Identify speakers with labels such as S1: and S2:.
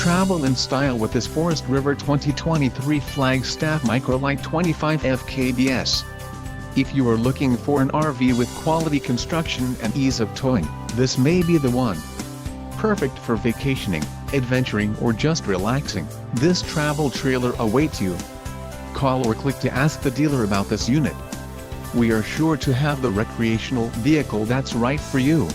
S1: Travel in style with this Forest River 2023 Flagstaff Micro Lite 25 FKBS. If you are looking for an RV with quality construction and ease of towing, this may be the one. Perfect for vacationing, adventuring or just relaxing, this travel trailer awaits you. Call or click to ask the dealer about this unit. We are sure to have the recreational vehicle that's right for you.